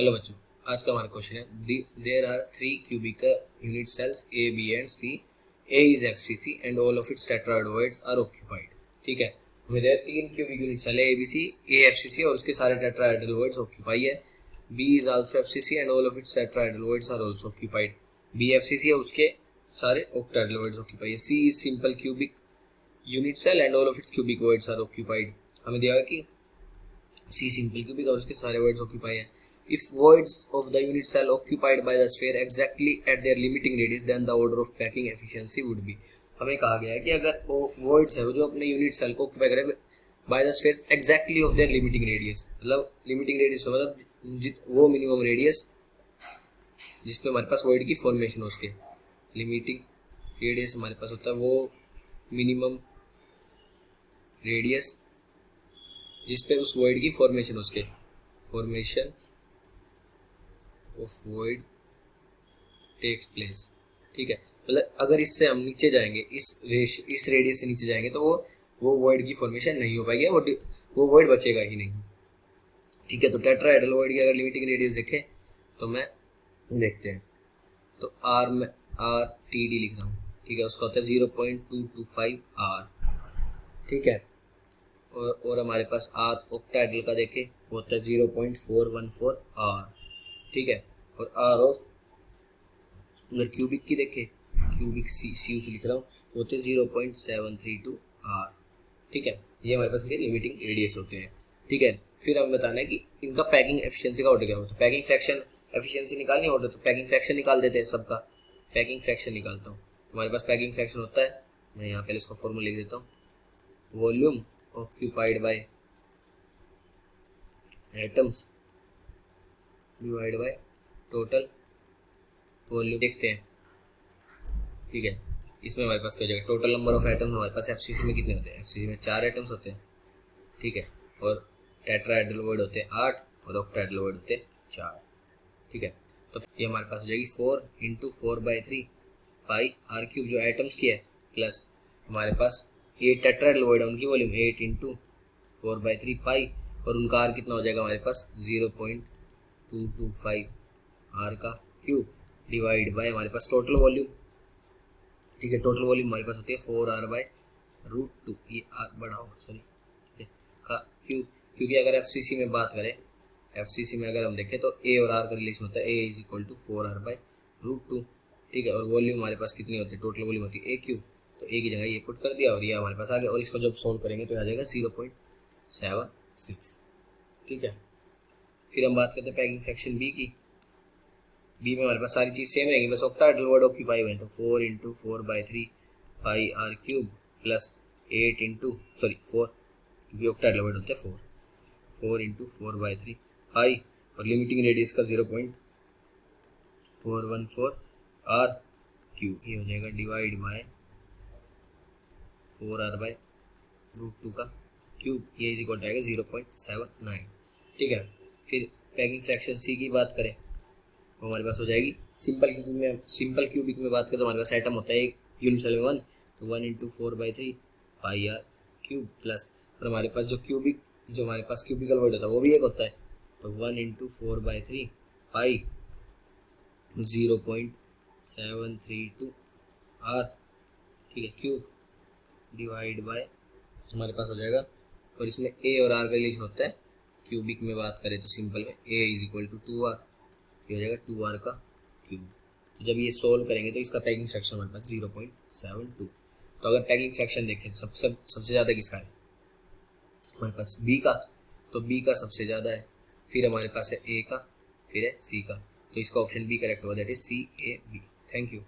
Hello बच्चों, आज का हमारा क्वेश्चन है there are 3 cubic unit cells A B and C. A is FCC and all of its tetrahedroids are occupied. ठीक है, हमें there 3 cubic unit cell A B C, A FCC और उसके सारे टेट्राहेड्रॉइड्स ऑक्यूपाई है। B is also FCC and all of its tetrahedroids are also occupied. B FCC है, उसके सारे टेट्राहेड्रॉइड्स ऑक्यूपाई है। C is simple cubic unit cell and all of its cubic voids are occupied. हमें दिया है कि सी simple cubic और उसके सारे वॉइड्स ऑक्यूपाई है। If voids of the unit cell occupied by the sphere exactly at their limiting radius, then the order of packing efficiency would be। हमें कहा गया है कि अगर वो voids है जो अपने यूनिट सेल को ऑक्यूपाई करे by the sphere exactly of their limiting radius, मतलब limiting radius मतलब वो मिनिमम रेडियस जिसपे हमारे पास void की फॉर्मेशन हो, उसके लिमिटिंग रेडियस हमारे पास होता है वो मिनिमम रेडियस जिसपे उस void की फॉर्मेशन हो, उसके formation of void takes place. ठीक है, मतलब अगर इससे हम नीचे जाएंगे, इस रेडियस से नीचे जाएंगे तो वो void की फॉर्मेशन नहीं हो पाएगी, वो void बचेगा ही नहीं। ठीक है, तो टेट्राहेड्रल void की अगर लिमिटिंग रेडियस देखें तो मैं देखते हैं, तो r में r टी डी लिख रहा हूँ। ठीक है, उसका होता है 0.225 r। ठीक है, और हमारे पास r ऑक्टाहेड्रल का देखें वो होता है 0.414 r। ठीक है, और आर ऑफ अगर क्यूबिक की देखें, क्यूबिक सी से लिख रहा हूँ, होते 0.732 आर। ठीक है, ये हमारे पास लिमिटिंग रेडियस होते हैं। ठीक है, फिर हमें बताना है कि इनका पैकिंग एफिशिएंसी का ऑर्डर क्या होता है। पैकिंग फ्रैक्शन एफिशिएंसी निकालनी ऑर्डर, तो पैकिंग फ्रैक्शन निकाल देते हैं सबका। पैकिंग फ्रैक्शन निकालता हूँ, हमारे पास पैकिंग फ्रैक्शन होता है, मैं यहाँ पहले इसका फॉर्मूला लिख देता हूँ, volume occupied by atoms divide by total volume. देखते हैं। ठीक है, इसमें हमारे पास क्या हो जाएगा, टोटल नंबर ऑफ एटम्स हमारे पास एफसीसी में कितने होते हैं, एफसीसी में 4 एटम्स होते हैं। ठीक है, और टेट्राहेड्रल वॉइड होते हैं 8 और ऑक्टाहेड्रल वॉइड होते हैं 4। ठीक है, तो ये हमारे पास हो जाएगी 4 × 4/3 पाई आर क्यूब जो एटम्स की है, प्लस हमारे पास 8 टेट्राहेड्रल वॉइड है, उनकी वॉल्यूम 8 × 4/3 पाई, और उनका आर कितना हो जाएगा हमारे पास 0.225 आर का क्यूब डिवाइड बाय हमारे पास टोटल वॉल्यूम। ठीक है, टोटल वॉल्यूम हमारे पास होती है 4r/√2, ये आर बड़ा होगा सॉरी, ठीक है, का क्यूब। क्योंकि अगर एफसीसी में बात करें, एफसीसी में अगर हम देखें तो ए और आर का रिलेशन होता है a = 4r/√2। ठीक है, और वॉल्यूम हमारे पास कितनी होती है, टोटल वॉल्यूम होती है a क्यूब, तो ए की जगह ये पुट कर दिया और ये हमारे पास आ गया, और इसको जब सोल्व करेंगे तो आ जाएगा 0.76। ठीक है, फिर हम बात करते हैं पैकिंग फ्रैक्शन बी की। बी में हमारे पास सारी चीज सेम रहेगी, बस ऑक्टाहेड्रल वॉइड ऑक्यूपाई हुए, तो 4 × 4/3 पाई आर क्यूब प्लस 8 4 क्योंकि ऑक्टाहेड्रल वॉइड होते हैं 4 × 4/3 पाई, और लिमिटिंग रेडियस का 0.414 आर क्यूब, ये हो जाएगा डिवाइड बाय 4r/√2 का क्यूब, ये इज इक्वल आएगा 0.79। ठीक है, फिर पैकिंग फ्रैक्शन सी की बात करें वो हमारे पास हो जाएगी सिंपल क्यूबिक में बात करें तो हमारे पास एटम होता है एक यूनिट सेल में 1, तो 1 × 4/3 पाई आर क्यूब प्लस, और हमारे पास जो हमारे पास क्यूबिकल वॉइड होता है वो भी एक होता है, तो 1 × 4/3 पाई 0.732 आर। ठीक है, क्यूब डिवाइड बाय हमारे पास हो जाएगा, और इसमें ए और आर का रिलेशन होता है, क्यूबिक में बात करें तो सिंपल में a = 2r, हो जाएगा 2r का क्यूब। तो जब ये सोल्व करेंगे तो इसका पैकिंग फ्रैक्शन हमारे पास 0.72। तो अगर पैकिंग फ्रैक्शन देखें सबसे ज़्यादा किसका है हमारे पास बी का, तो बी का सबसे ज़्यादा है, फिर हमारे पास है ए का, फिर है सी का, तो इसका ऑप्शन बी करेक्ट होगा, that is CAB। Thank you.